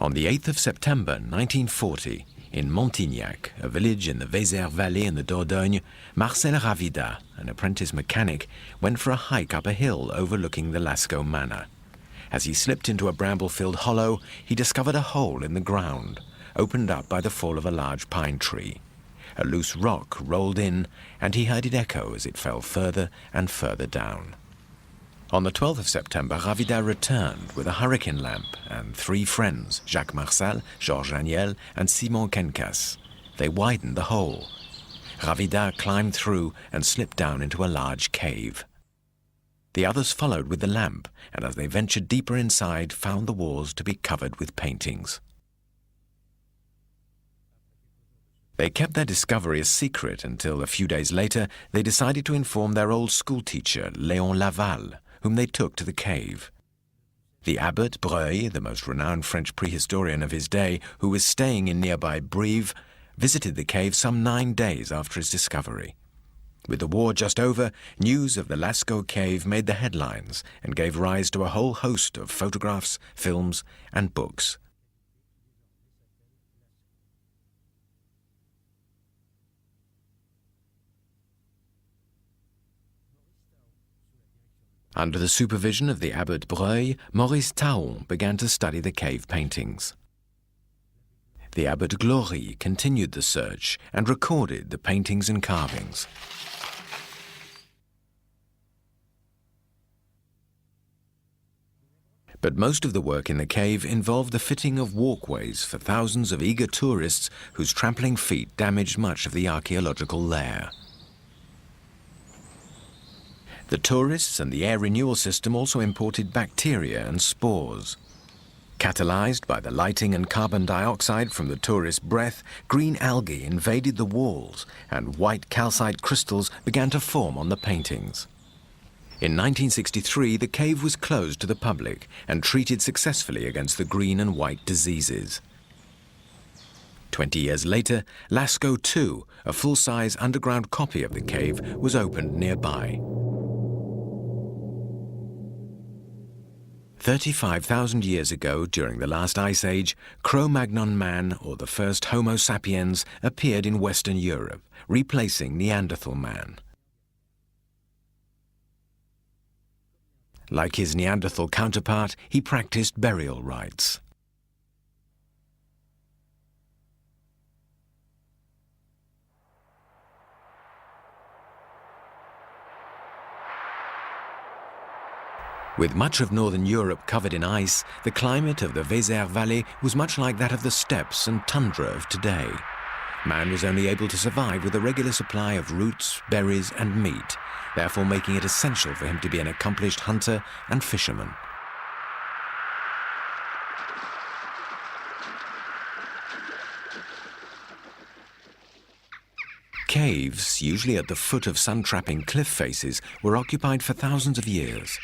On the 8th of September 1940, in Montignac, a village in the Vézère Valley in the Dordogne, Marcel Ravida, an apprentice mechanic, went for a hike up a hill overlooking the Lascaux Manor. As he slipped into a bramble-filled hollow, he discovered a hole in the ground, opened up by the fall of a large pine tree. A loose rock rolled in, and he heard it echo as it fell further and further down. On the 12th of September, Ravida returned with a hurricane lamp and 3 friends, Jacques Marçal, Georges Aniel, and Simon Kencas. They widened the hole. Ravida climbed through and slipped down into a large cave. The others followed with the lamp, and as they ventured deeper inside, found the walls to be covered with paintings. They kept their discovery a secret until a few days later they decided to inform their old schoolteacher, Léon Laval, whom they took to the cave. The abbot Breuil, the most renowned French prehistorian of his day, who was staying in nearby Brive, visited the cave some 9 days after its discovery. With the war just over, news of the Lascaux cave made the headlines and gave rise to a whole host of photographs, films, and books. Under the supervision of the abbot Breuil, Maurice Taon began to study the cave paintings. The abbot Glory continued the search and recorded the paintings and carvings. But most of the work in the cave involved the fitting of walkways for thousands of eager tourists whose trampling feet damaged much of the archaeological lair. The tourists and the air renewal system also imported bacteria and spores. Catalyzed by the lighting and carbon dioxide from the tourists' breath, green algae invaded the walls and white calcite crystals began to form on the paintings. In 1963, the cave was closed to the public and treated successfully against the green and white diseases. 20 years later, Lascaux II, a full-size underground copy of the cave, was opened nearby. 35,000 years ago, during the last ice age, Cro-Magnon man, or the first Homo sapiens, appeared in Western Europe, replacing Neanderthal man. Like his Neanderthal counterpart, he practiced burial rites. With much of northern Europe covered in ice, the climate of the Vézère Valley was much like that of the steppes and tundra of today. Man was only able to survive with a regular supply of roots, berries, and meat, therefore making it essential for him to be an accomplished hunter and fisherman. Caves, usually at the foot of sun-trapping cliff faces, were occupied for thousands of years.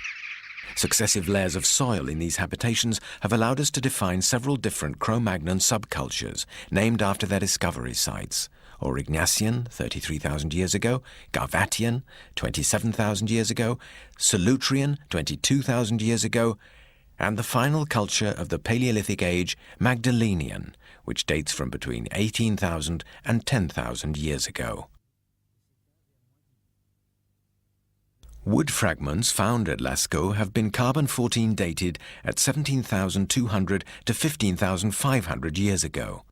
Successive layers of soil in these habitations have allowed us to define several different Cro-Magnon subcultures named after their discovery sites: Aurignacian, 33,000 years ago; Garvatian, 27,000 years ago; Solutrean, 22,000 years ago; and the final culture of the Paleolithic age, Magdalenian, which dates from between 18,000 and 10,000 years ago. Wood fragments found at Lascaux have been carbon-14 dated at 17,200 to 15,500 years ago.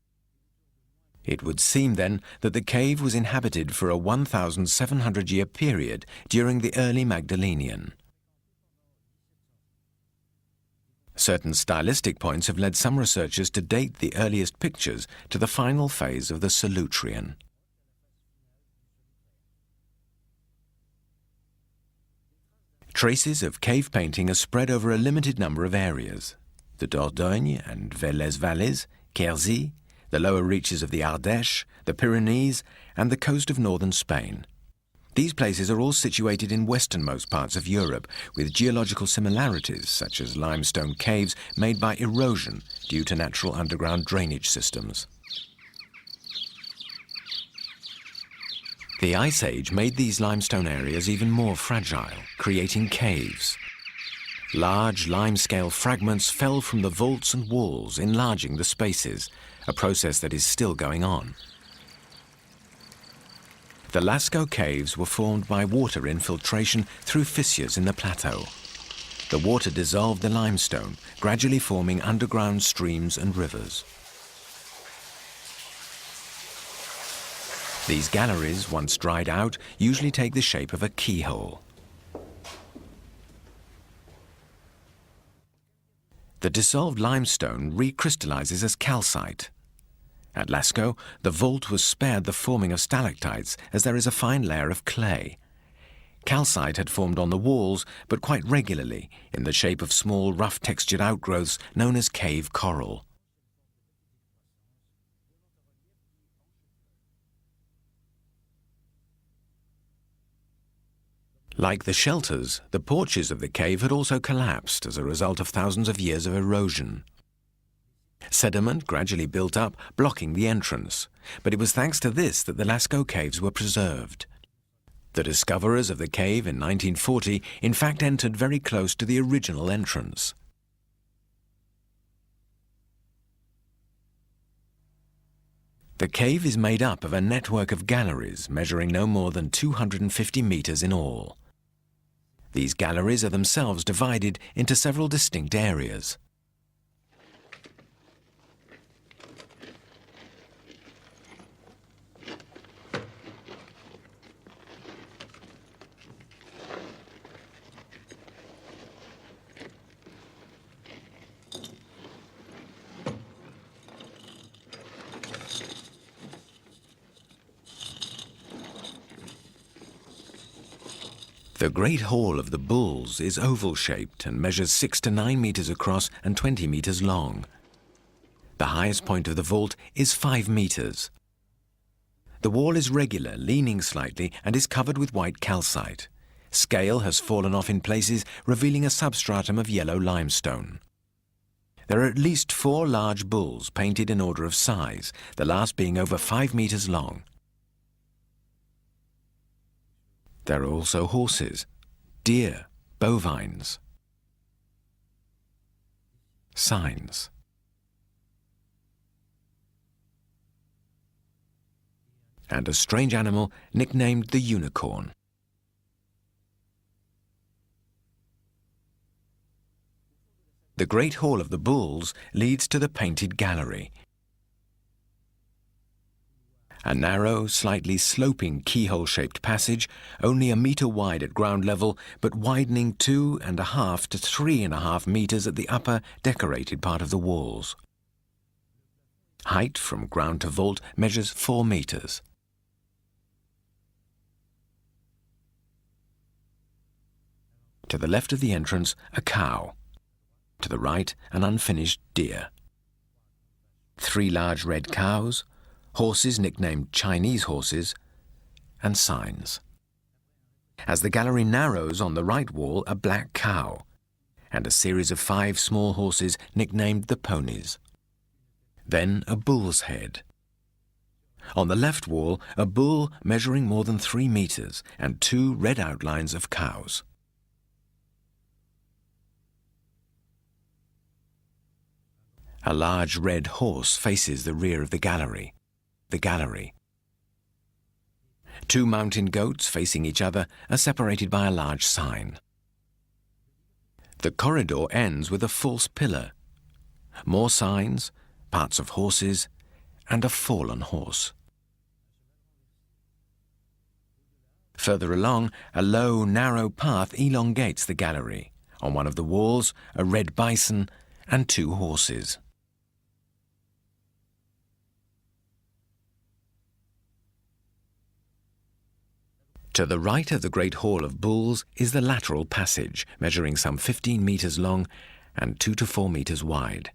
It would seem then that the cave was inhabited for a 1,700-year period during the early Magdalenian. Certain stylistic points have led some researchers to date the earliest pictures to the final phase of the Solutrean. Traces of cave painting are spread over a limited number of areas: the Dordogne and Velez valleys, Quercy, the lower reaches of the Ardèche, the Pyrenees, and the coast of northern Spain. These places are all situated in westernmost parts of Europe, with geological similarities such as limestone caves made by erosion due to natural underground drainage systems. The Ice Age made these limestone areas even more fragile, creating caves. Large limescale fragments fell from the vaults and walls, enlarging the spaces, a process that is still going on. The Lascaux caves were formed by water infiltration through fissures in the plateau. The water dissolved the limestone, gradually forming underground streams and rivers. These galleries, once dried out, usually take the shape of a keyhole. The dissolved limestone recrystallizes as calcite. At Lascaux, the vault was spared the forming of stalactites, as there is a fine layer of clay. Calcite had formed on the walls, but quite regularly, in the shape of small, rough-textured outgrowths known as cave coral. Like the shelters, the porches of the cave had also collapsed as a result of thousands of years of erosion. Sediment gradually built up, blocking the entrance, but it was thanks to this that the Lascaux caves were preserved. The discoverers of the cave in 1940 in fact entered very close to the original entrance. The cave is made up of a network of galleries measuring no more than 250 meters in all. These galleries are themselves divided into several distinct areas. The Great Hall of the Bulls is oval-shaped and measures 6 to 9 meters across and 20 meters long. The highest point of the vault is 5 meters. The wall is regular, leaning slightly, and is covered with white calcite. Scale has fallen off in places, revealing a substratum of yellow limestone. There are at least 4 large bulls painted in order of size, the last being over 5 meters long. There are also horses, deer, bovines, signs, and a strange animal nicknamed the unicorn. The Great Hall of the Bulls leads to the Painted Gallery, a narrow, slightly sloping keyhole-shaped passage, only 1 meter wide at ground level, but widening 2.5 to 3.5 meters at the upper, decorated part of the walls. Height from ground to vault measures 4 meters. To the left of the entrance, a cow. To the right, an unfinished deer. 3 large red cows, horses nicknamed Chinese horses, and signs. As the gallery narrows on the right wall, a black cow, and a series of 5 small horses nicknamed the ponies. Then a bull's head. On the left wall, a bull measuring more than 3 meters, and 2 red outlines of cows. A large red horse faces the rear of the gallery. 2 mountain goats facing each other are separated by a large sign. The corridor ends with a false pillar, more signs, parts of horses, and a fallen horse. Further along, a low, narrow path elongates the gallery. On one of the walls, a red bison and 2 horses. To the right of the Great Hall of Bulls is the lateral passage, measuring some 15 meters long and 2 to 4 meters wide.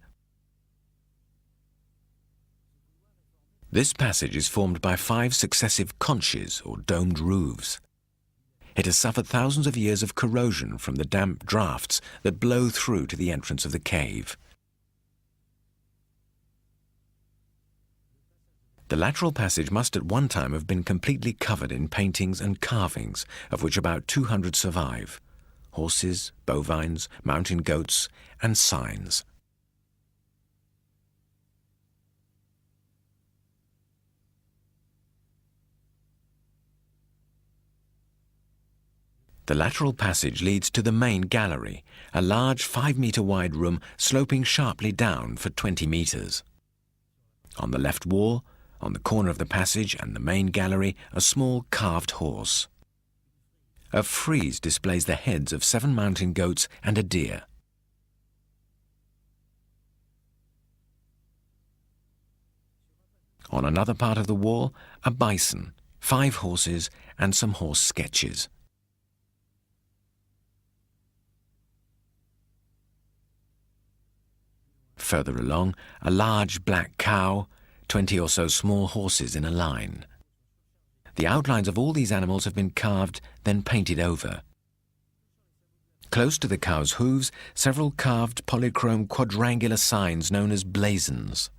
This passage is formed by 5 successive conches, or domed roofs. It has suffered thousands of years of corrosion from the damp drafts that blow through to the entrance of the cave. The lateral passage must at one time have been completely covered in paintings and carvings, of which about 200 survive. horses, bovines, mountain goats, and signs. The lateral passage leads to the main gallery, a large 5-meter wide room sloping sharply down for 20 meters. On the left wall, on the corner of the passage and the main gallery, a small carved horse. A frieze displays the heads of 7 mountain goats and a deer. On another part of the wall, a bison, 5 horses, and some horse sketches. Further along, a large black cow, 20 or so small horses in a line. The outlines of all these animals have been carved, then painted over. Close to the cow's hooves, several carved polychrome quadrangular signs known as blazons.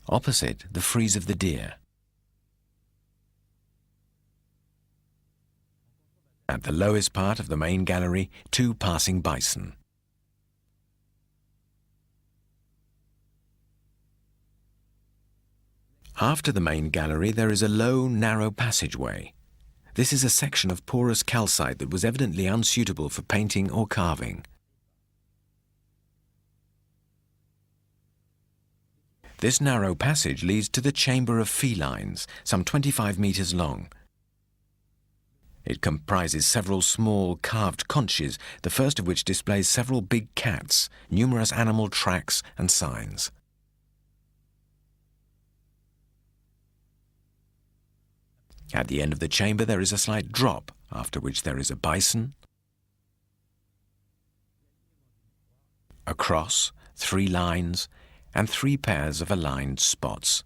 Opposite, the frieze of the deer. At the lowest part of the main gallery, 2 passing bison. After the main gallery, there is a low, narrow passageway. This is a section of porous calcite that was evidently unsuitable for painting or carving. This narrow passage leads to the chamber of felines, some 25 meters long. It comprises several small carved conches, the first of which displays several big cats, numerous animal tracks and signs. At the end of the chamber there is a slight drop, after which there is a bison, a cross, 3 lines, and 3 pairs of aligned spots.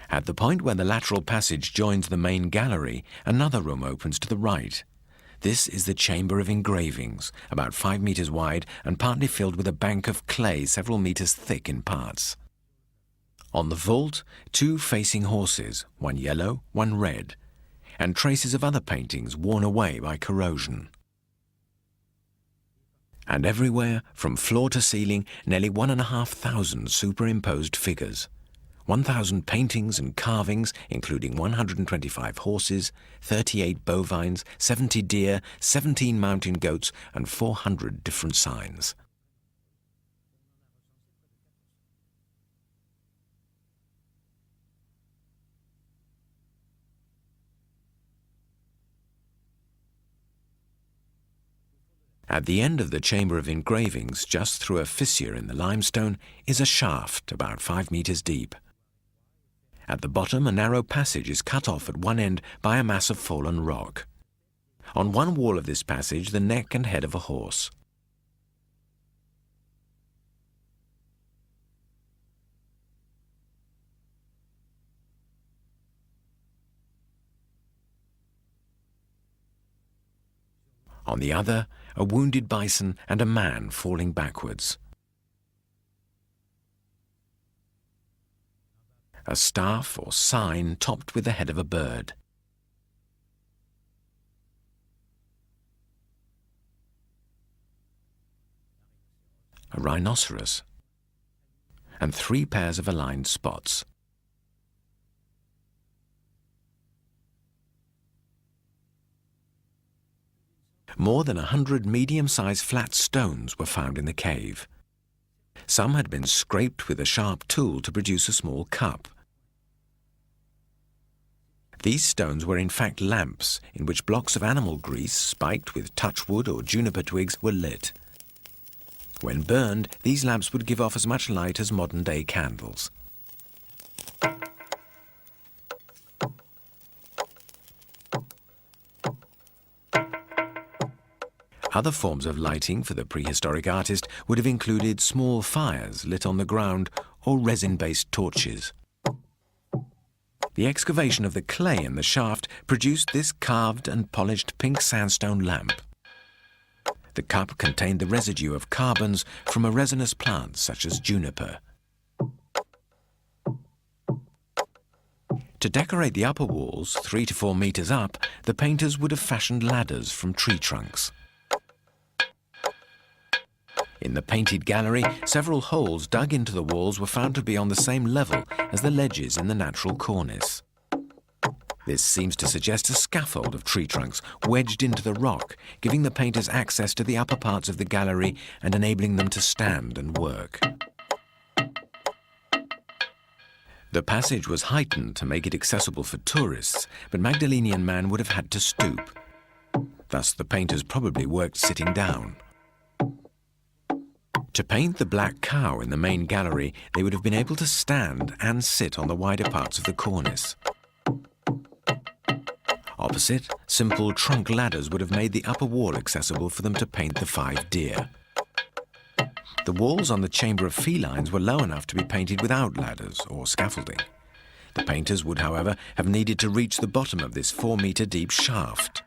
At the point where the lateral passage joins the main gallery, another room opens to the right. This is the Chamber of Engravings, about 5 meters wide and partly filled with a bank of clay several meters thick in parts. On the vault, 2 facing horses, one yellow, one red, and traces of other paintings worn away by corrosion. And everywhere, from floor to ceiling, nearly 1,500 superimposed figures. 1,000 paintings and carvings, including 125 horses, 38 bovines, 70 deer, 17 mountain goats, and 400 different signs. At the end of the Chamber of Engravings, just through a fissure in the limestone, is a shaft about 5 meters deep. At the bottom, a narrow passage is cut off at one end by a mass of fallen rock. On one wall of this passage, the neck and head of a horse. On the other, a wounded bison and a man falling backwards. A staff or sign topped with the head of a bird. A rhinoceros, and 3 pairs of aligned spots. More than 100 medium-sized flat stones were found in the cave. Some had been scraped with a sharp tool to produce a small cup. These stones were in fact lamps in which blocks of animal grease spiked with touchwood or juniper twigs were lit. When burned, these lamps would give off as much light as modern-day candles. Other forms of lighting for the prehistoric artist would have included small fires lit on the ground or resin-based torches. The excavation of the clay in the shaft produced this carved and polished pink sandstone lamp. The cup contained the residue of carbons from a resinous plant such as juniper. To decorate the upper walls, 3 to 4 meters up, the painters would have fashioned ladders from tree trunks. In the painted gallery, several holes dug into the walls were found to be on the same level as the ledges in the natural cornice. This seems to suggest a scaffold of tree trunks wedged into the rock, giving the painters access to the upper parts of the gallery and enabling them to stand and work. The passage was heightened to make it accessible for tourists, but Magdalenian man would have had to stoop. Thus, the painters probably worked sitting down. To paint the black cow in the main gallery, they would have been able to stand and sit on the wider parts of the cornice. Opposite, simple trunk ladders would have made the upper wall accessible for them to paint the 5 deer. The walls on the chamber of felines were low enough to be painted without ladders or scaffolding. The painters would, however, have needed to reach the bottom of this 4-meter deep shaft.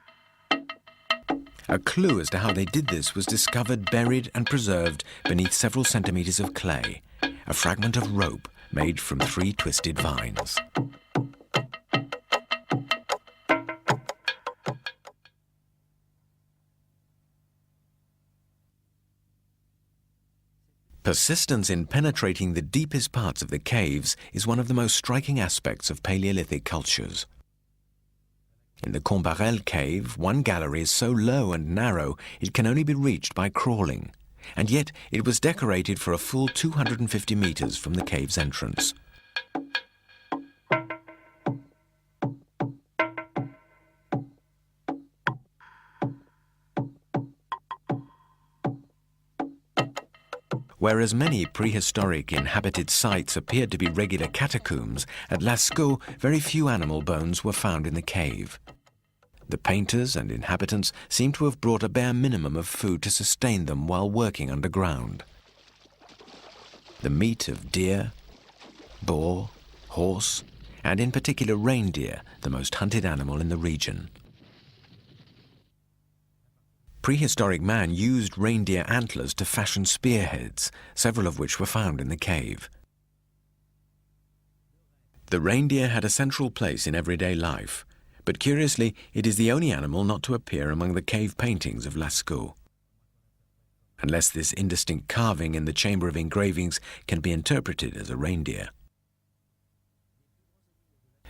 A clue as to how they did this was discovered buried and preserved beneath several centimeters of clay, a fragment of rope made from 3 twisted vines. Persistence in penetrating the deepest parts of the caves is one of the most striking aspects of Paleolithic cultures. In the Combarel cave, one gallery is so low and narrow it can only be reached by crawling, and yet it was decorated for a full 250 meters from the cave's entrance. Whereas many prehistoric inhabited sites appeared to be regular catacombs, at Lascaux very few animal bones were found in the cave. The painters and inhabitants seem to have brought a bare minimum of food to sustain them while working underground. The meat of deer, boar, horse, and in particular reindeer, the most hunted animal in the region. Prehistoric man used reindeer antlers to fashion spearheads, several of which were found in the cave. The reindeer had a central place in everyday life, but curiously, it is the only animal not to appear among the cave paintings of Lascaux. Unless this indistinct carving in the chamber of engravings can be interpreted as a reindeer.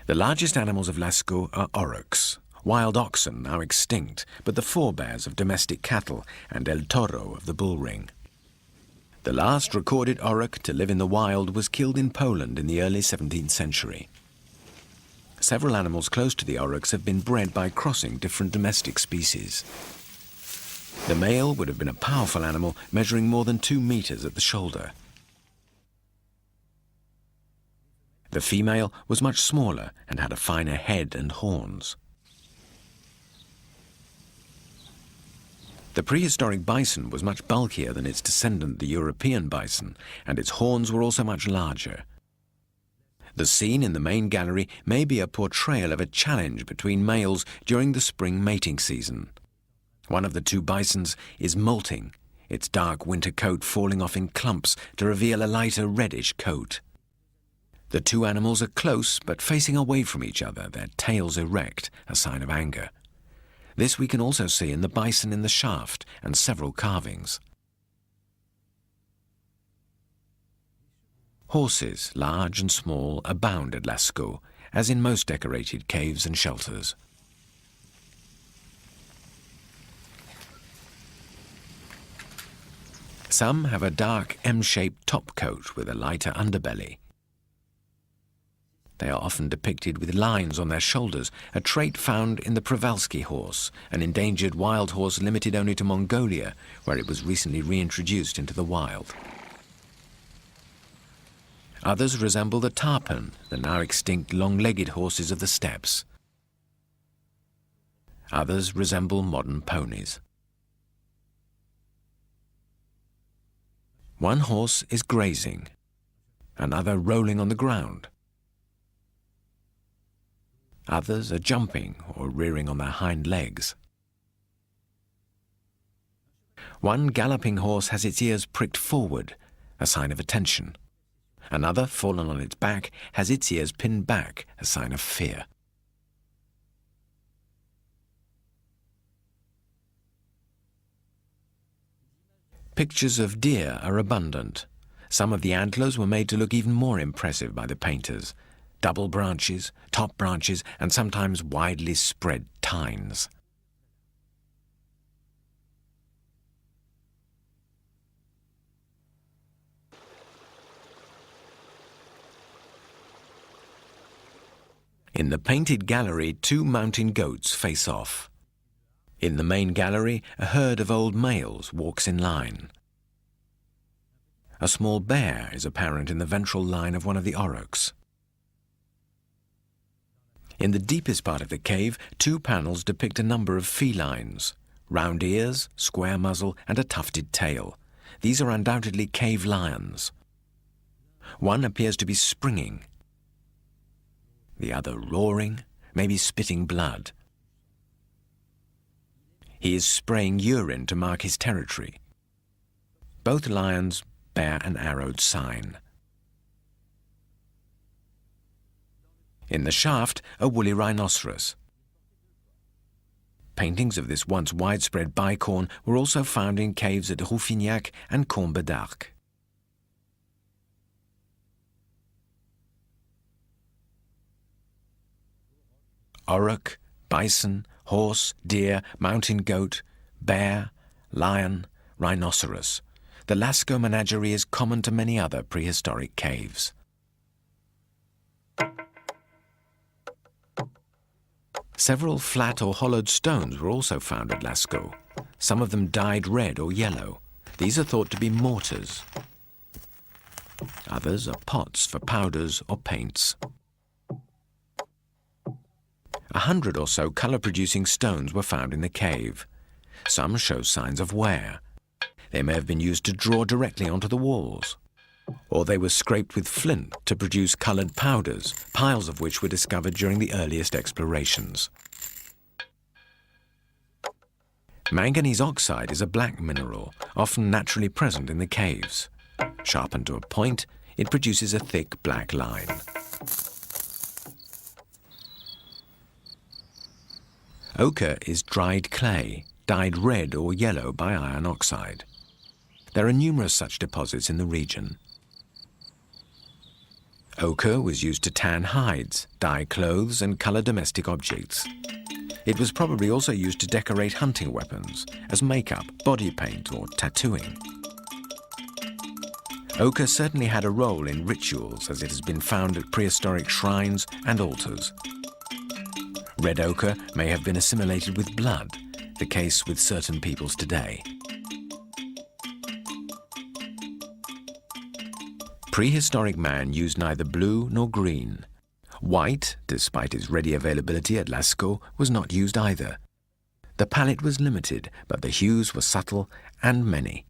The largest animals of Lascaux are aurochs, wild oxen now extinct, but the forebears of domestic cattle, and El Toro of the bull ring. The last recorded auroch to live in the wild was killed in Poland in the early 17th century. Several animals close to the aurochs have been bred by crossing different domestic species. The male would have been a powerful animal, measuring more than 2 meters at the shoulder. The female was much smaller and had a finer head and horns. The prehistoric bison was much bulkier than its descendant, the European bison, and its horns were also much larger. The scene in the main gallery may be a portrayal of a challenge between males during the spring mating season. One of the 2 bisons is molting, its dark winter coat falling off in clumps to reveal a lighter reddish coat. The 2 animals are close but facing away from each other, their tails erect, a sign of anger. This we can also see in the bison in the shaft and several carvings. Horses, large and small, abound at Lascaux, as in most decorated caves and shelters. Some have a dark M-shaped top coat with a lighter underbelly. They are often depicted with lines on their shoulders, a trait found in the Przewalski horse, an endangered wild horse limited only to Mongolia, where it was recently reintroduced into the wild. Others resemble the tarpan, the now extinct long-legged horses of the steppes. Others resemble modern ponies. One horse is grazing, another rolling on the ground. Others are jumping or rearing on their hind legs. One galloping horse has its ears pricked forward, a sign of attention. Another, fallen on its back, has its ears pinned back, a sign of fear. Pictures of deer are abundant. Some of the antlers were made to look even more impressive by the painters. Double branches, top branches, and sometimes widely spread tines. In the painted gallery, two mountain goats face off. In the main gallery, a herd of old males walks in line. A small bear is apparent in the ventral line of one of the aurochs. In the deepest part of the cave, two panels depict a number of felines: round ears, square muzzle, and a tufted tail. These are undoubtedly cave lions. One appears to be springing, the other roaring, maybe spitting blood. He is spraying urine to mark his territory. Both lions bear an arrowed sign. In the shaft, a woolly rhinoceros. Paintings of this once widespread bicorn were also found in caves at Rouffignac and Combe d'Arc. Auroch, bison, horse, deer, mountain goat, bear, lion, rhinoceros. The Lascaux menagerie is common to many other prehistoric caves. Several flat or hollowed stones were also found at Lascaux, some of them dyed red or yellow. These are thought to be mortars. Others are pots for powders or paints. 100 or so colour-producing stones were found in the cave. Some show signs of wear. They may have been used to draw directly onto the walls, or they were scraped with flint to produce coloured powders, piles of which were discovered during the earliest explorations. Manganese oxide is a black mineral, often naturally present in the caves. Sharpened to a point, it produces a thick black line. Ochre is dried clay, dyed red or yellow by iron oxide. There are numerous such deposits in the region. Ochre was used to tan hides, dye clothes, and colour domestic objects. It was probably also used to decorate hunting weapons, as makeup, body paint, or tattooing. Ochre certainly had a role in rituals, as it has been found at prehistoric shrines and altars. Red ochre may have been assimilated with blood, the case with certain peoples today. Prehistoric man used neither blue nor green. White, despite its ready availability at Lascaux, was not used either. The palette was limited, but the hues were subtle and many.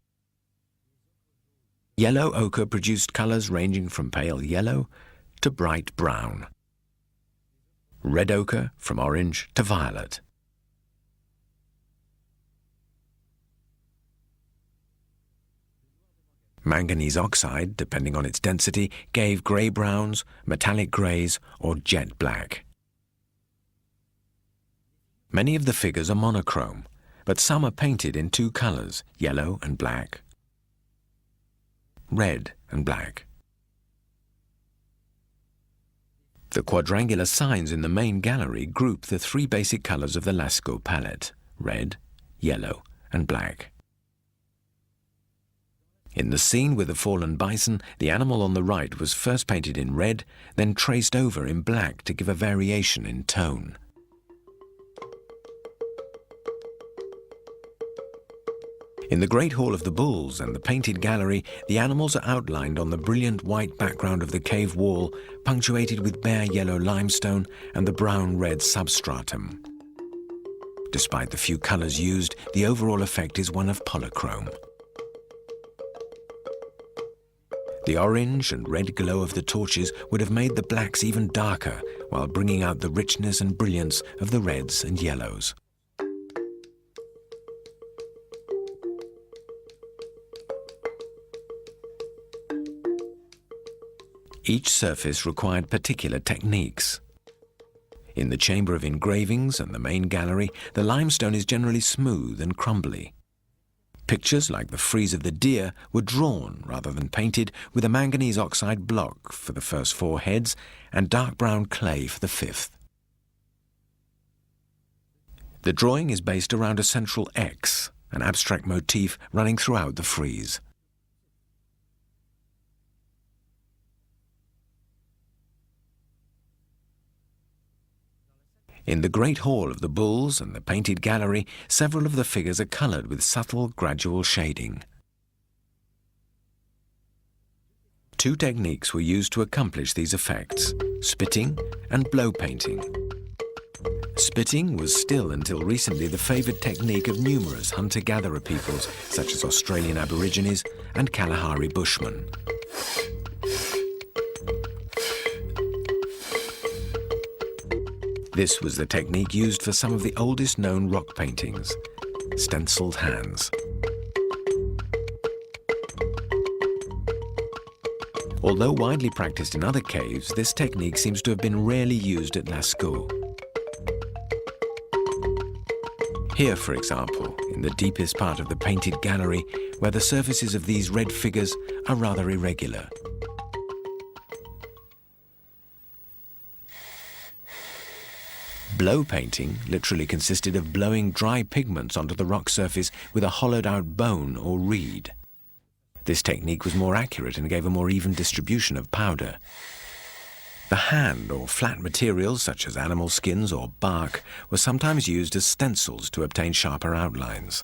Yellow ochre produced colours ranging from pale yellow to bright brown. Red ochre from orange to violet. Manganese oxide, depending on its density, gave grey browns, metallic greys, or jet black. Many of the figures are monochrome, but some are painted in two colours, yellow and black, red and black. The quadrangular signs in the main gallery group the three basic colours of the Lascaux palette: red, yellow, and black. In the scene with the fallen bison, the animal on the right was first painted in red, then traced over in black to give a variation in tone. In the Great Hall of the Bulls and the painted gallery, the animals are outlined on the brilliant white background of the cave wall, punctuated with bare yellow limestone and the brown-red substratum. Despite the few colours used, the overall effect is one of polychrome. The orange and red glow of the torches would have made the blacks even darker, while bringing out the richness and brilliance of the reds and yellows. Each surface required particular techniques. In the chamber of engravings and the main gallery, the limestone is generally smooth and crumbly. Pictures like the frieze of the deer were drawn rather than painted with a manganese oxide block for the first 4 heads and dark brown clay for the 5th. The drawing is based around a central X, an abstract motif running throughout the frieze. In the Great Hall of the Bulls and the painted gallery, several of the figures are coloured with subtle, gradual shading. 2 techniques were used to accomplish these effects: spitting and blow painting. Spitting was still until recently the favoured technique of numerous hunter-gatherer peoples such as Australian Aborigines and Kalahari Bushmen. This was the technique used for some of the oldest known rock paintings, stenciled hands. Although widely practiced in other caves, this technique seems to have been rarely used at Lascaux. Here, for example, in the deepest part of the painted gallery, where the surfaces of these red figures are rather irregular. Blow painting literally consisted of blowing dry pigments onto the rock surface with a hollowed-out bone or reed. This technique was more accurate and gave a more even distribution of powder. The hand or flat materials, such as animal skins or bark, were sometimes used as stencils to obtain sharper outlines.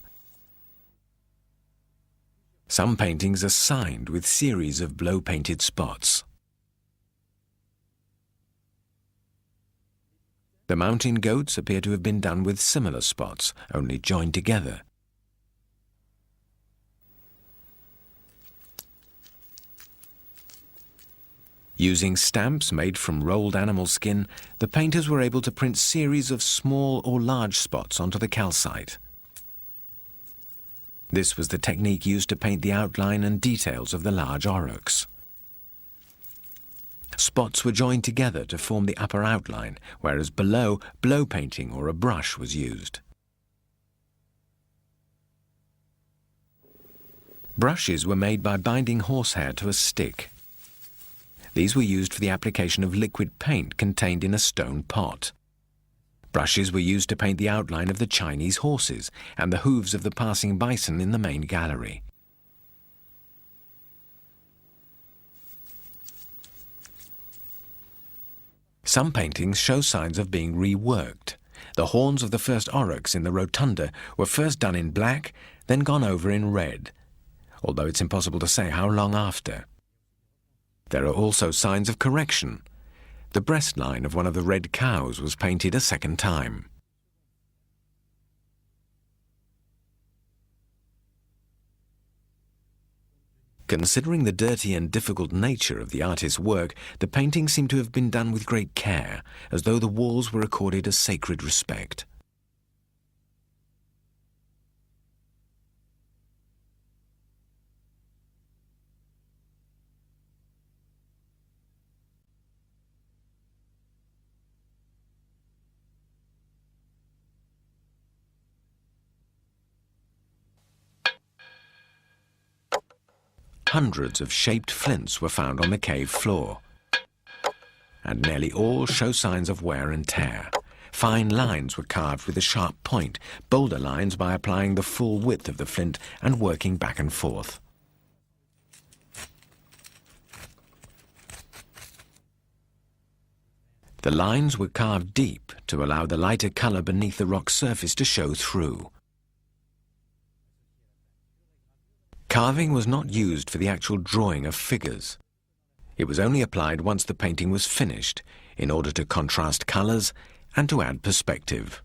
Some paintings are signed with series of blow-painted spots. The mountain goats appear to have been done with similar spots, only joined together. Using stamps made from rolled animal skin, the painters were able to print series of small or large spots onto the calcite. This was the technique used to paint the outline and details of the large aurochs. Spots were joined together to form the upper outline, whereas below, blow painting or a brush was used. Brushes were made by binding horsehair to a stick. These were used for the application of liquid paint contained in a stone pot. Brushes were used to paint the outline of the Chinese horses and the hooves of the passing bison in the main gallery. Some paintings show signs of being reworked. The horns of the first aurochs in the rotunda were first done in black, then gone over in red, although it's impossible to say how long after. There are also signs of correction. The breastline of one of the red cows was painted a second time. Considering the dirty and difficult nature of the artist's work, the painting seemed to have been done with great care, as though the walls were accorded a sacred respect. Hundreds of shaped flints were found on the cave floor, and nearly all show signs of wear and tear. Fine lines were carved with a sharp point, boulder lines by applying the full width of the flint and working back and forth. The lines were carved deep to allow the lighter colour beneath the rock surface to show through. Carving was not used for the actual drawing of figures. It was only applied once the painting was finished, in order to contrast colours and to add perspective.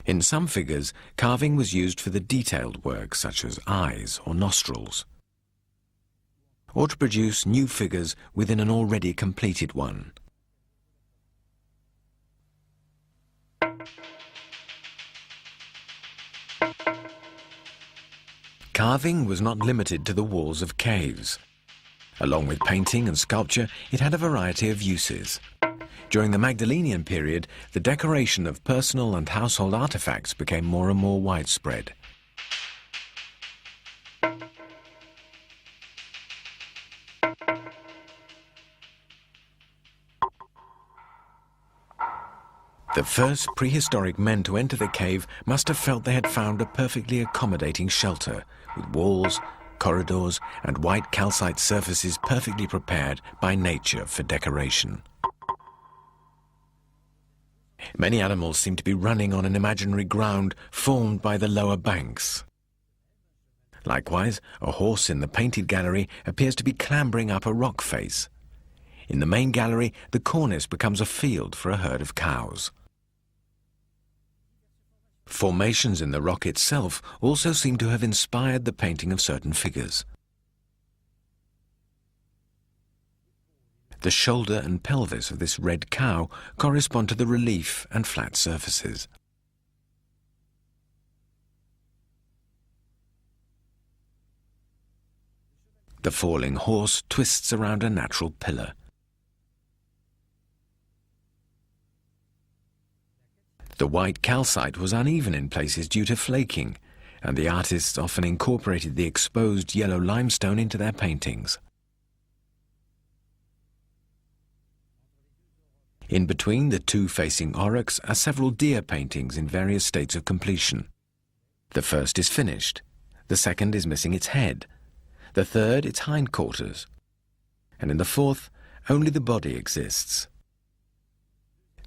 In some figures, carving was used for the detailed work such as eyes or nostrils, or to produce new figures within an already completed one. Carving was not limited to the walls of caves. Along with painting and sculpture, it had a variety of uses. During the Magdalenian period, the decoration of personal and household artifacts became more and more widespread. The first prehistoric men to enter the cave must have felt they had found a perfectly accommodating shelter, with walls, corridors, and white calcite surfaces perfectly prepared by nature for decoration. Many animals seem to be running on an imaginary ground formed by the lower banks. Likewise, a horse in the painted gallery appears to be clambering up a rock face. In the main gallery, the cornice becomes a field for a herd of cows. Formations in the rock itself also seem to have inspired the painting of certain figures. The shoulder and pelvis of this red cow correspond to the relief and flat surfaces. The falling horse twists around a natural pillar. The white calcite was uneven in places due to flaking, and the artists often incorporated the exposed yellow limestone into their paintings. In between the two facing aurochs are several deer paintings in various states of completion. The first is finished, the second is missing its head, the third its hindquarters, and in the fourth only the body exists.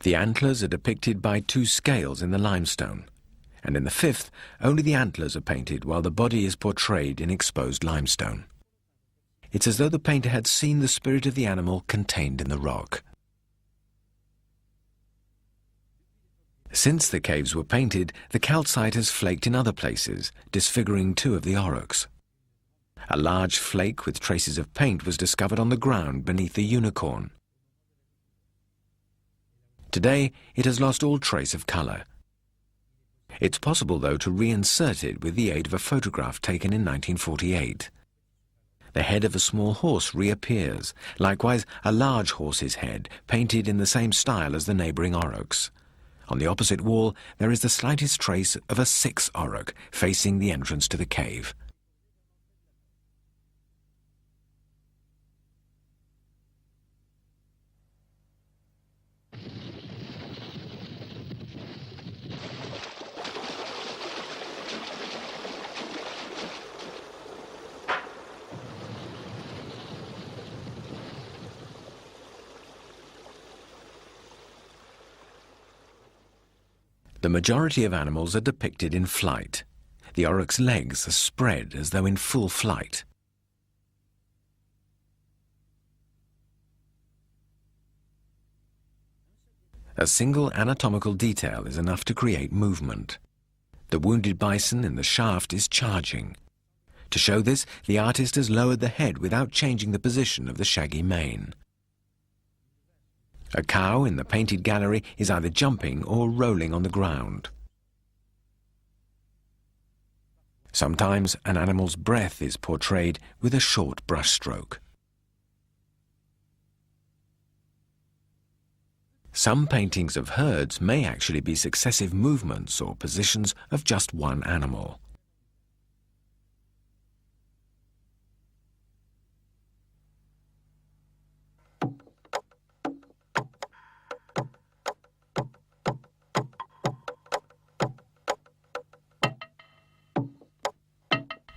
The antlers are depicted by two scales in the limestone, and in the fifth, only the antlers are painted while the body is portrayed in exposed limestone. It's as though the painter had seen the spirit of the animal contained in the rock. Since the caves were painted, the calcite has flaked in other places, disfiguring two of the aurochs. A large flake with traces of paint was discovered on the ground beneath the unicorn. Today, it has lost all trace of colour. It's possible, though, to reinsert it with the aid of a photograph taken in 1948. The head of a small horse reappears, likewise a large horse's head, painted in the same style as the neighbouring aurochs. On the opposite wall, there is the slightest trace of a sixth auroch facing the entrance to the cave. The majority of animals are depicted in flight. The auroch's legs are spread as though in full flight. A single anatomical detail is enough to create movement. The wounded bison in the shaft is charging. To show this, the artist has lowered the head without changing the position of the shaggy mane. A cow in the painted gallery is either jumping or rolling on the ground. Sometimes an animal's breath is portrayed with a short brushstroke. Some paintings of herds may actually be successive movements or positions of just one animal.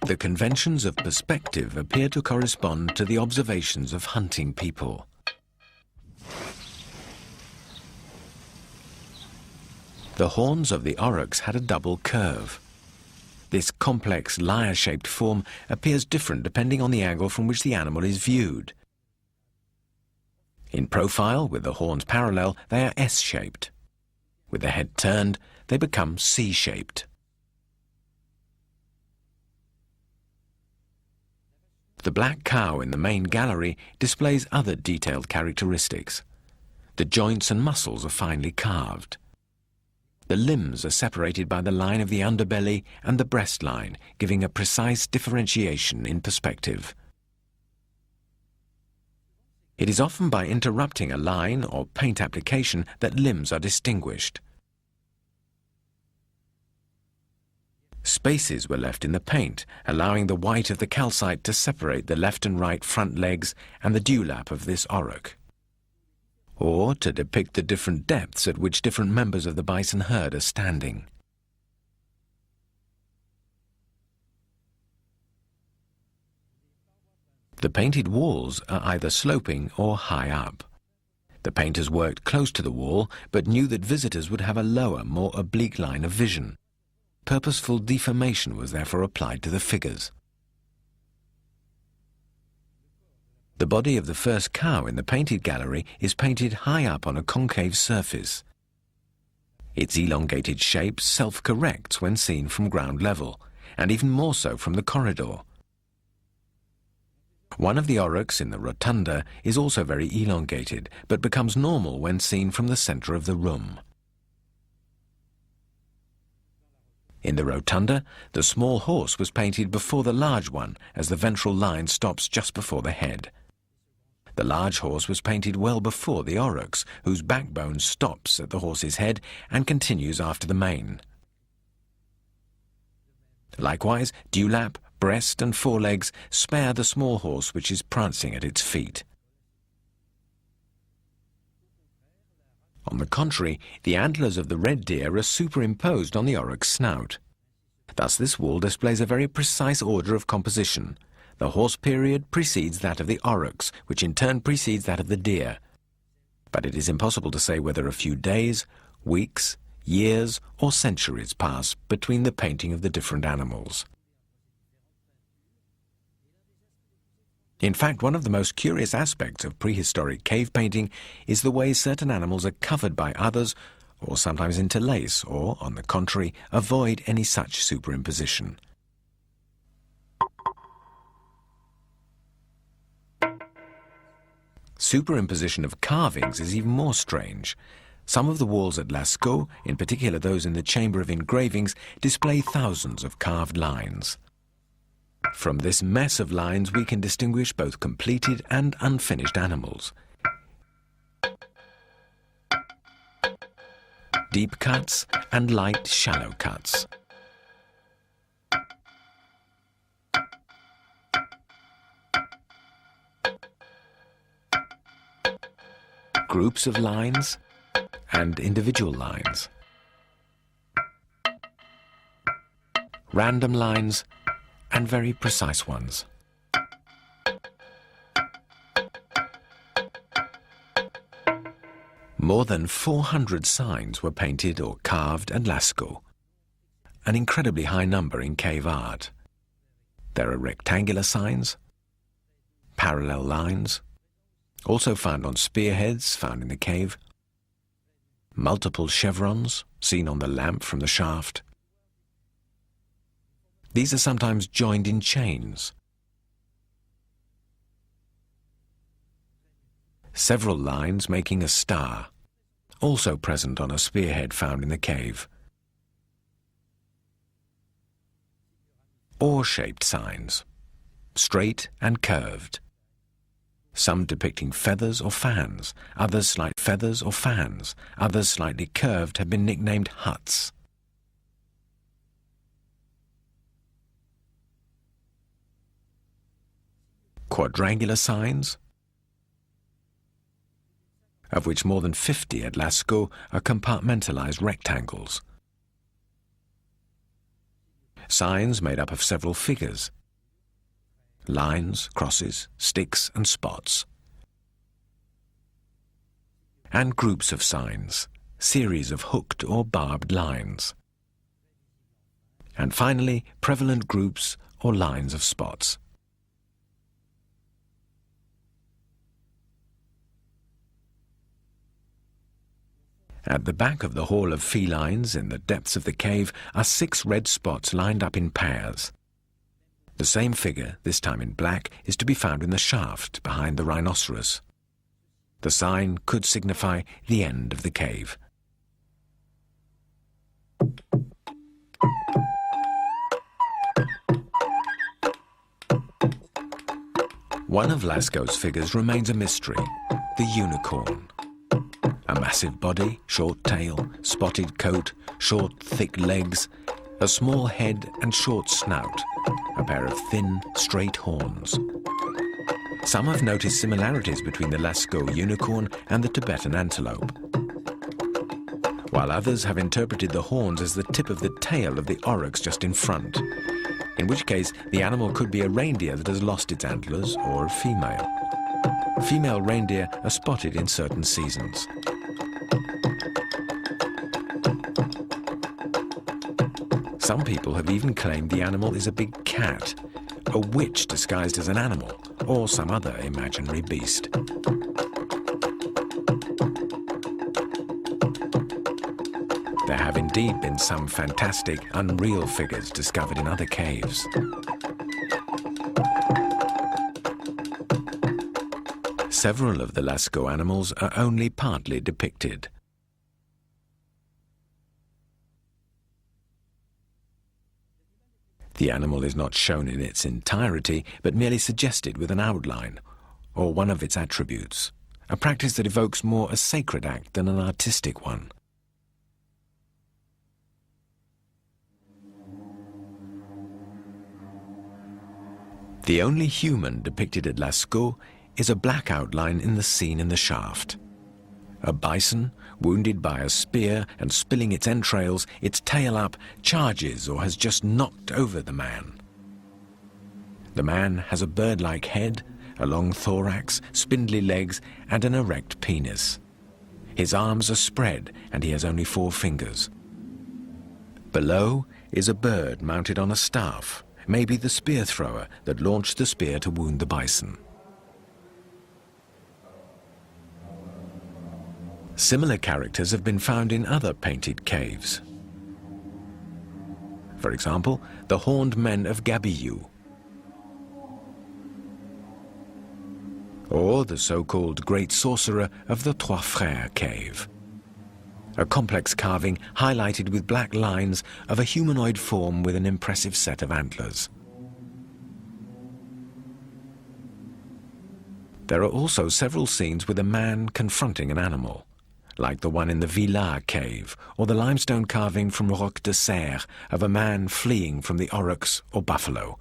The conventions of perspective appear to correspond to the observations of hunting people. The horns of the aurochs had a double curve. This complex lyre-shaped form appears different depending on the angle from which the animal is viewed. In profile, with the horns parallel, they are S-shaped. With the head turned, they become C-shaped. The black cow in the main gallery displays other detailed characteristics. The joints and muscles are finely carved. The limbs are separated by the line of the underbelly and the breast line, giving a precise differentiation in perspective. It is often by interrupting a line or paint application that limbs are distinguished. Spaces were left in the paint, allowing the white of the calcite to separate the left and right front legs and the dewlap of this auroch, or to depict the different depths at which different members of the bison herd are standing. The painted walls are either sloping or high up. The painters worked close to the wall, but knew that visitors would have a lower, more oblique line of vision. Purposeful deformation was therefore applied to the figures. The body of the first cow in the painted gallery is painted high up on a concave surface. Its elongated shape self-corrects when seen from ground level, and even more so from the corridor. One of the aurochs in the rotunda is also very elongated, but becomes normal when seen from the center of the room. In the rotunda, the small horse was painted before the large one, as the ventral line stops just before the head. The large horse was painted well before the aurochs, whose backbone stops at the horse's head and continues after the mane. Likewise, dewlap, breast and forelegs spare the small horse which is prancing at its feet. On the contrary, the antlers of the red deer are superimposed on the auroch's snout. Thus this wall displays a very precise order of composition. The horse period precedes that of the aurochs, which in turn precedes that of the deer. But it is impossible to say whether a few days, weeks, years or centuries pass between the painting of the different animals. In fact, one of the most curious aspects of prehistoric cave painting is the way certain animals are covered by others, or sometimes interlace, or, on the contrary, avoid any such superimposition. Superimposition of carvings is even more strange. Some of the walls at Lascaux, in particular those in the Chamber of Engravings, display thousands of carved lines. From this mess of lines we can distinguish both completed and unfinished animals. Deep cuts and light, shallow cuts. Groups of lines and individual lines. Random lines and very precise ones. More than 400 signs were painted or carved at Lascaux, an incredibly high number in cave art. There are rectangular signs, parallel lines, also found on spearheads found in the cave, multiple chevrons seen on the lamp from the shaft. These are sometimes joined in chains. Several lines making a star, also present on a spearhead found in the cave. Oar-shaped signs, straight and curved. Some depicting feathers or fans, others like feathers or fans, others slightly curved have been nicknamed huts. Quadrangular signs, of which more than 50 at Lascaux are compartmentalized rectangles. Signs made up of several figures, lines, crosses, sticks and spots. And groups of signs, series of hooked or barbed lines. And finally, prevalent groups or lines of spots. At the back of the hall of felines in the depths of the cave are 6 red spots lined up in pairs. The same figure, this time in black, is to be found in the shaft behind the rhinoceros. The sign could signify the end of the cave. One of Lascaux's figures remains a mystery, the unicorn. A massive body, short tail, spotted coat, short, thick legs, a small head and short snout, a pair of thin, straight horns. Some have noticed similarities between the Lascaux unicorn and the Tibetan antelope, while others have interpreted the horns as the tip of the tail of the oryx just in front, in which case the animal could be a reindeer that has lost its antlers or a female. Female reindeer are spotted in certain seasons. Some people have even claimed the animal is a big cat, a witch disguised as an animal, or some other imaginary beast. There have indeed been some fantastic, unreal figures discovered in other caves. Several of the Lascaux animals are only partly depicted. The animal is not shown in its entirety, but merely suggested with an outline, or one of its attributes, a practice that evokes more a sacred act than an artistic one. The only human depicted at Lascaux is a black outline in the scene in the shaft. A bison, wounded by a spear and spilling its entrails, its tail up, charges or has just knocked over the man. The man has a bird-like head, a long thorax, spindly legs, and an erect penis. His arms are spread, and he has only 4 fingers. Below is a bird mounted on a staff, maybe the spear thrower that launched the spear to wound the bison. Similar characters have been found in other painted caves. For example, the horned men of Gabillou, or the so-called Great Sorcerer of the Trois Frères cave, a complex carving highlighted with black lines of a humanoid form with an impressive set of antlers. There are also several scenes with a man confronting an animal, like the one in the Villars cave, or the limestone carving from Roc de Serre of a man fleeing from the oryx or buffalo.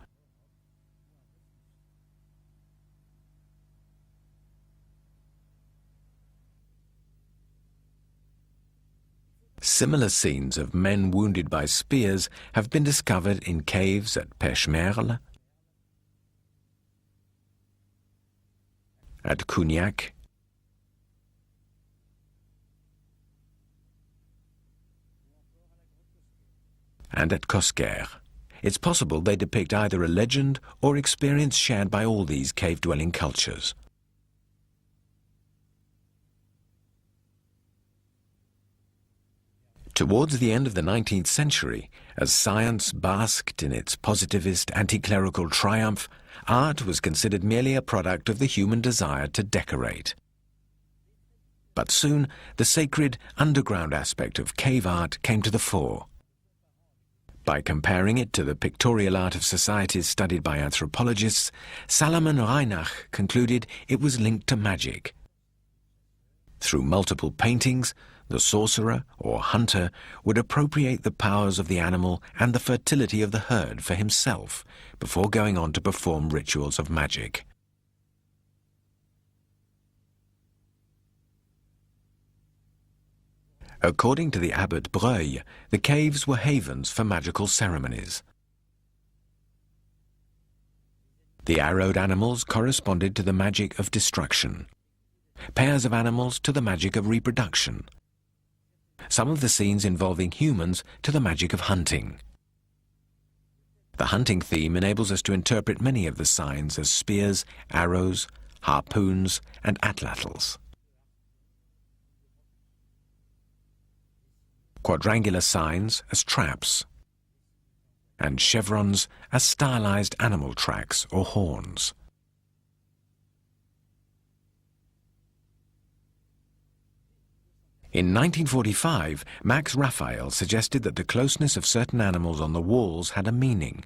Similar scenes of men wounded by spears have been discovered in caves at Pechmerle, at Cougnac, and at Cosquer. It's possible they depict either a legend or experience shared by all these cave-dwelling cultures. Towards the end of the 19th century, as science basked in its positivist anti-clerical triumph, art was considered merely a product of the human desire to decorate. But soon, the sacred underground aspect of cave art came to the fore. By comparing it to the pictorial art of societies studied by anthropologists, Salomon Reinach concluded it was linked to magic. Through multiple paintings, the sorcerer or hunter would appropriate the powers of the animal and the fertility of the herd for himself before going on to perform rituals of magic. According to the abbot Breuil, the caves were havens for magical ceremonies. The arrowed animals corresponded to the magic of destruction, pairs of animals to the magic of reproduction, some of the scenes involving humans to the magic of hunting. The hunting theme enables us to interpret many of the signs as spears, arrows, harpoons, and atlatls. quadrangular signs as traps, and chevrons as stylized animal tracks or horns. In 1945, Max Raphael suggested that the closeness of certain animals on the walls had a meaning.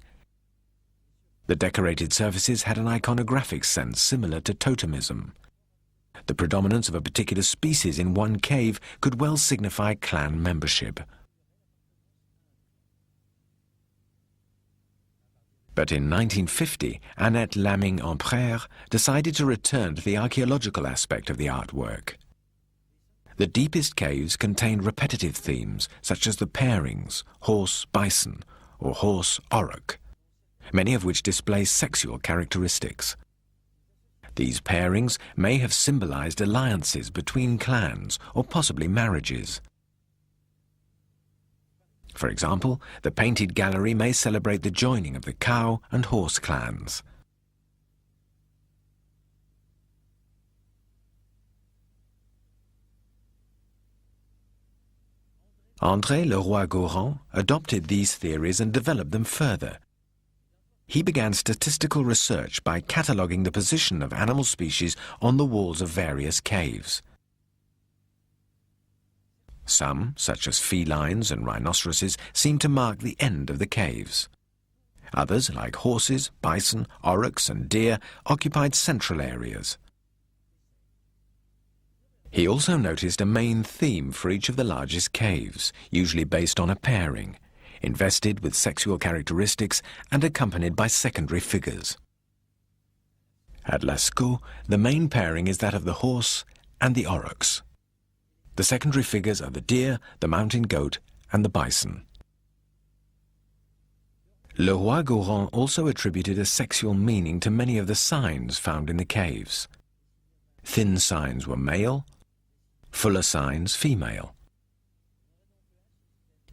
The decorated surfaces had an iconographic sense similar to totemism. The predominance of a particular species in one cave could well signify clan membership. But in 1950, Annette Laming-Empereur decided to return to the archaeological aspect of the artwork. The deepest caves contained repetitive themes, such as the pairings, horse-bison, or horse-auroch, many of which display sexual characteristics. These pairings may have symbolized alliances between clans, or possibly marriages. For example, the painted gallery may celebrate the joining of the cow and horse clans. André Leroi-Gourhan adopted these theories and developed them further. He began statistical research by cataloguing the position of animal species on the walls of various caves. Some, such as felines and rhinoceroses, seem to mark the end of the caves. Others, like horses, bison, aurochs, and deer, occupied central areas. He also noticed a main theme for each of the largest caves, usually based on a pairing, invested with sexual characteristics and accompanied by secondary figures. At Lascaux, the main pairing is that of the horse and the aurochs. The secondary figures are the deer, the mountain goat, and the bison. Leroi-Gourhan also attributed a sexual meaning to many of the signs found in the caves. Thin signs were male, fuller signs female.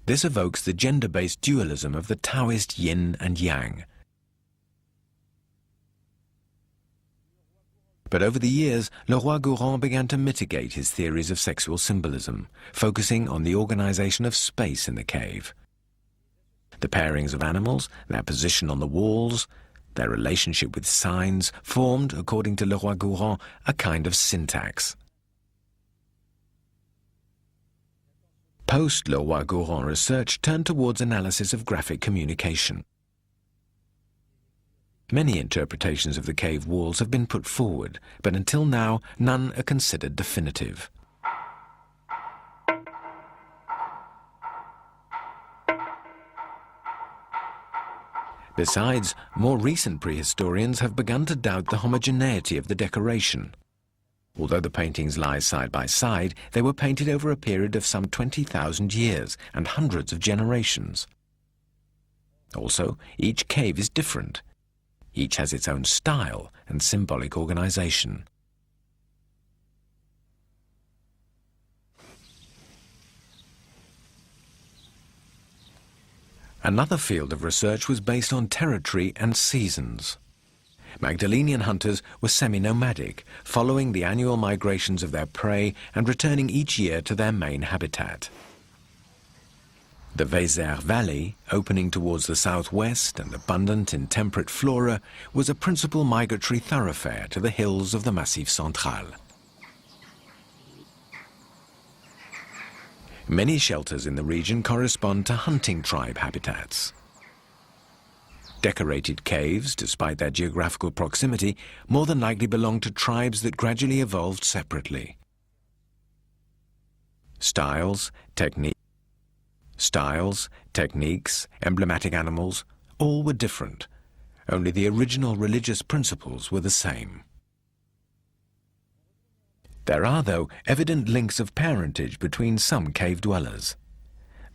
This evokes the gender-based dualism of the Taoist yin and yang. But over the years, Leroi-Gourhan began to mitigate his theories of sexual symbolism, focusing on the organization of space in the cave. The pairings of animals, their position on the walls, their relationship with signs, formed, according to Leroi-Gourhan, a kind of syntax. Post-Leroi-Gourhan research turned towards analysis of graphic communication. Many interpretations of the cave walls have been put forward, but until now, none are considered definitive. Besides, more recent prehistorians have begun to doubt the homogeneity of the decoration. Although the paintings lie side by side, they were painted over a period of some 20,000 years and hundreds of generations. Also, each cave is different. Each has its own style and symbolic organization. Another field of research was based on territory and seasons. Magdalenian hunters were semi-nomadic, following the annual migrations of their prey and returning each year to their main habitat. The Vézère Valley, opening towards the southwest and abundant in temperate flora, was a principal migratory thoroughfare to the hills of the Massif Central. Many shelters in the region correspond to hunting tribe habitats. Decorated caves, despite their geographical proximity, more than likely belong to tribes that gradually evolved separately. Styles, techniques, emblematic animals, all were different. Only the original religious principles were the same. There are, though, evident links of parentage between some cave dwellers.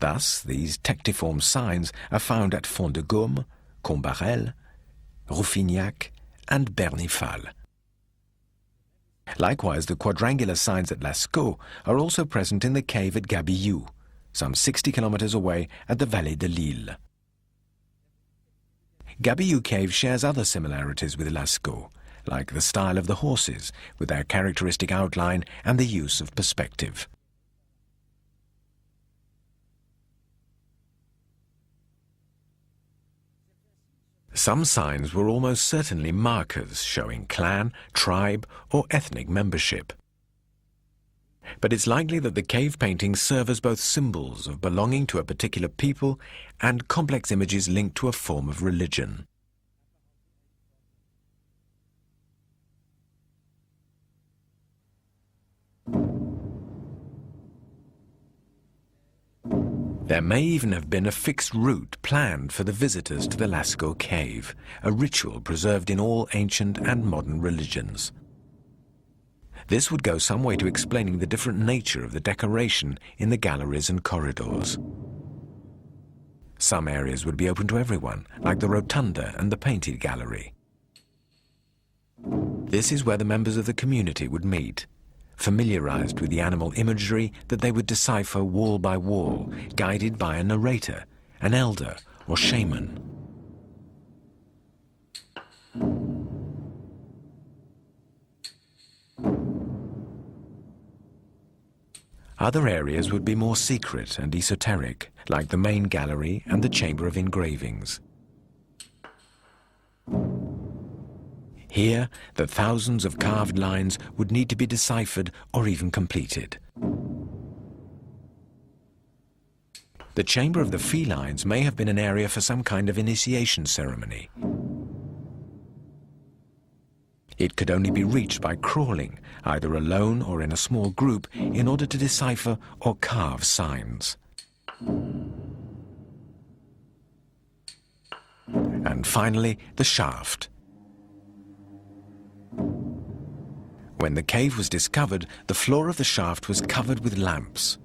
Thus, these tectiform signs are found at Font-de-Gaume, Combarel, Rouffignac, and Bernifal. Likewise, the quadrangular signs at Lascaux are also present in the cave at Gabillou, some 60 kilometers away at the Vallée de Lille. Gabillou Cave shares other similarities with Lascaux, like the style of the horses, with their characteristic outline and the use of perspective. Some signs were almost certainly markers showing clan, tribe, or ethnic membership. But it's likely that the cave paintings serve as both symbols of belonging to a particular people and complex images linked to a form of religion. There may even have been a fixed route planned for the visitors to the Lascaux cave, a ritual preserved in all ancient and modern religions. This would go some way to explaining the different nature of the decoration in the galleries and corridors. Some areas would be open to everyone, like the rotunda and the painted gallery. This is where the members of the community would meet, familiarized with the animal imagery that they would decipher wall by wall, guided by a narrator, an elder, or shaman. Other areas would be more secret and esoteric, like the main gallery and the chamber of engravings. Here, the thousands of carved lines would need to be deciphered or even completed. The chamber of the felines may have been an area for some kind of initiation ceremony. It could only be reached by crawling, either alone or in a small group, in order to decipher or carve signs. And finally, the shaft. When the cave was discovered, the floor of the shaft was covered with lamps,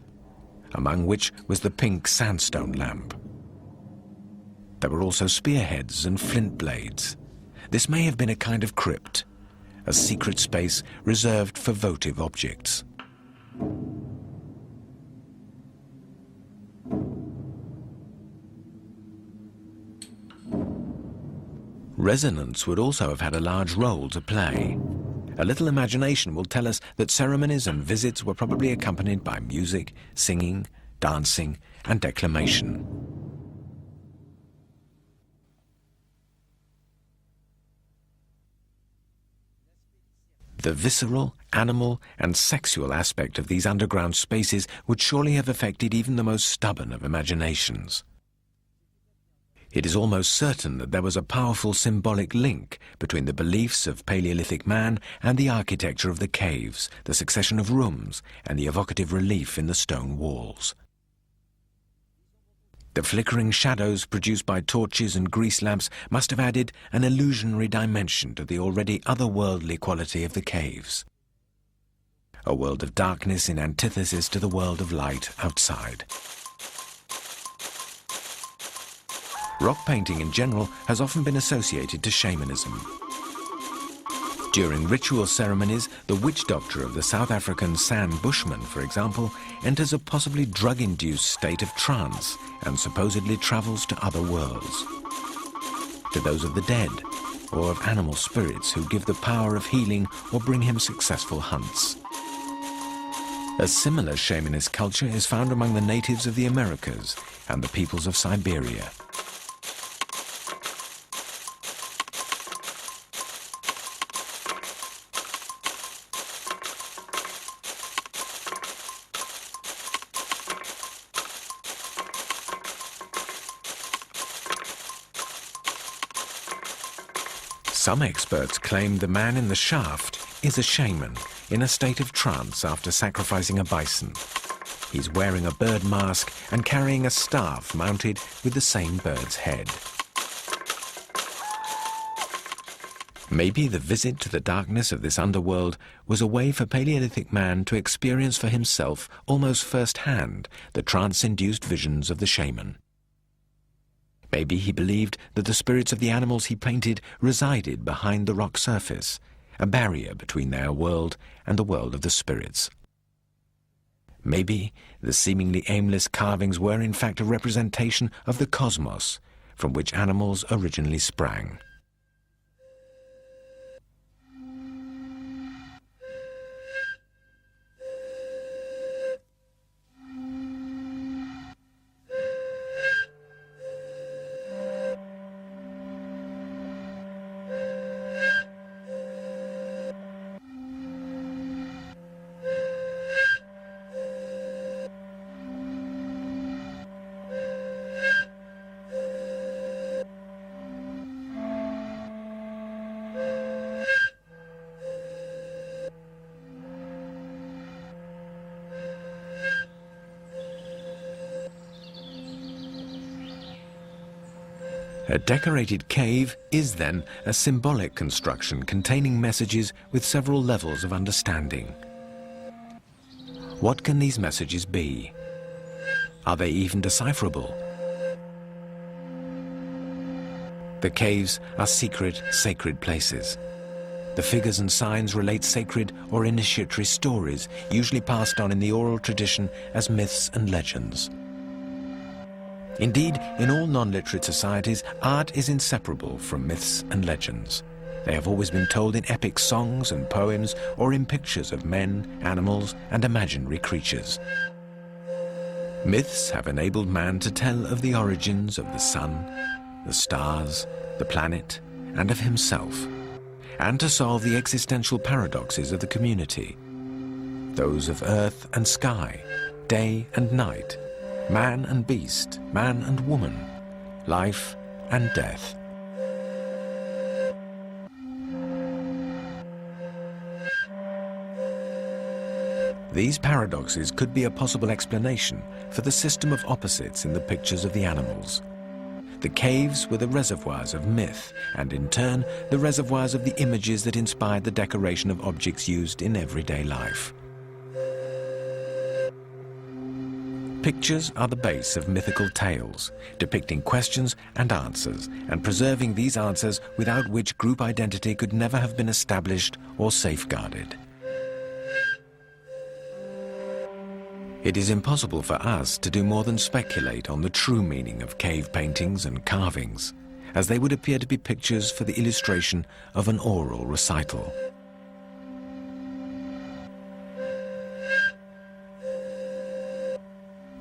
among which was the pink sandstone lamp. There were also spearheads and flint blades. This may have been a kind of crypt, a secret space reserved for votive objects. Resonance would also have had a large role to play. A little imagination will tell us that ceremonies and visits were probably accompanied by music, singing, dancing, and declamation. The visceral, animal, and sexual aspect of these underground spaces would surely have affected even the most stubborn of imaginations. It is almost certain that there was a powerful symbolic link between the beliefs of Paleolithic man and the architecture of the caves, the succession of rooms, and the evocative relief in the stone walls. The flickering shadows produced by torches and grease lamps must have added an illusionary dimension to the already otherworldly quality of the caves. A world of darkness in antithesis to the world of light outside. Rock painting in general has often been associated to shamanism. During ritual ceremonies, the witch doctor of the South African San Bushman, for example, enters a possibly drug-induced state of trance and supposedly travels to other worlds. To those of the dead, or of animal spirits who give the power of healing or bring him successful hunts. A similar shamanist culture is found among the natives of the Americas and the peoples of Siberia. Some experts claim the man in the shaft is a shaman in a state of trance after sacrificing a bison. He's wearing a bird mask and carrying a staff mounted with the same bird's head. Maybe the visit to the darkness of this underworld was a way for Paleolithic man to experience for himself almost first-hand the trance-induced visions of the shaman. Maybe he believed that the spirits of the animals he painted resided behind the rock surface, a barrier between their world and the world of the spirits. Maybe the seemingly aimless carvings were in fact a representation of the cosmos from which animals originally sprang. A decorated cave is then a symbolic construction containing messages with several levels of understanding. What can these messages be? Are they even decipherable? The caves are secret, sacred places. The figures and signs relate sacred or initiatory stories, usually passed on in the oral tradition as myths and legends. Indeed, in all non-literate societies, art is inseparable from myths and legends. They have always been told in epic songs and poems or in pictures of men, animals, and imaginary creatures. Myths have enabled man to tell of the origins of the sun, the stars, the planet, and of himself, and to solve the existential paradoxes of the community, those of earth and sky, day and night, man and beast, man and woman, life and death. These paradoxes could be a possible explanation for the system of opposites in the pictures of the animals. The caves were the reservoirs of myth, and in turn, the reservoirs of the images that inspired the decoration of objects used in everyday life. Pictures are the base of mythical tales, depicting questions and answers, and preserving these answers without which group identity could never have been established or safeguarded. It is impossible for us to do more than speculate on the true meaning of cave paintings and carvings, as they would appear to be pictures for the illustration of an oral recital.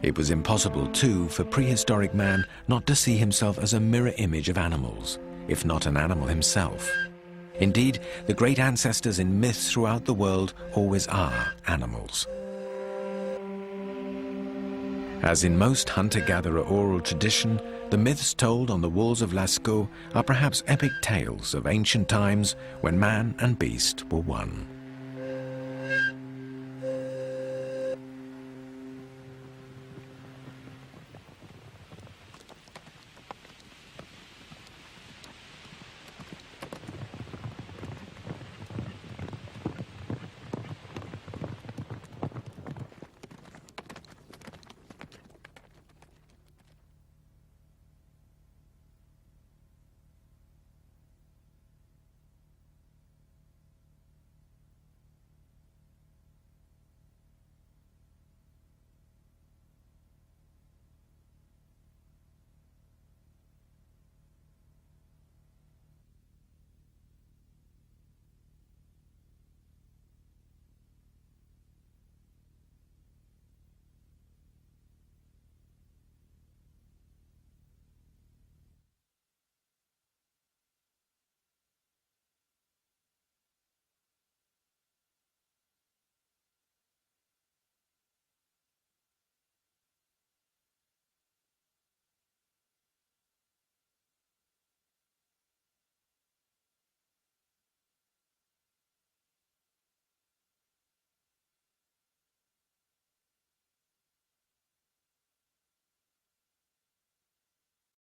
It was impossible, too, for prehistoric man not to see himself as a mirror image of animals, if not an animal himself. Indeed, the great ancestors in myths throughout the world always are animals. As in most hunter-gatherer oral tradition, the myths told on the walls of Lascaux are perhaps epic tales of ancient times when man and beast were one.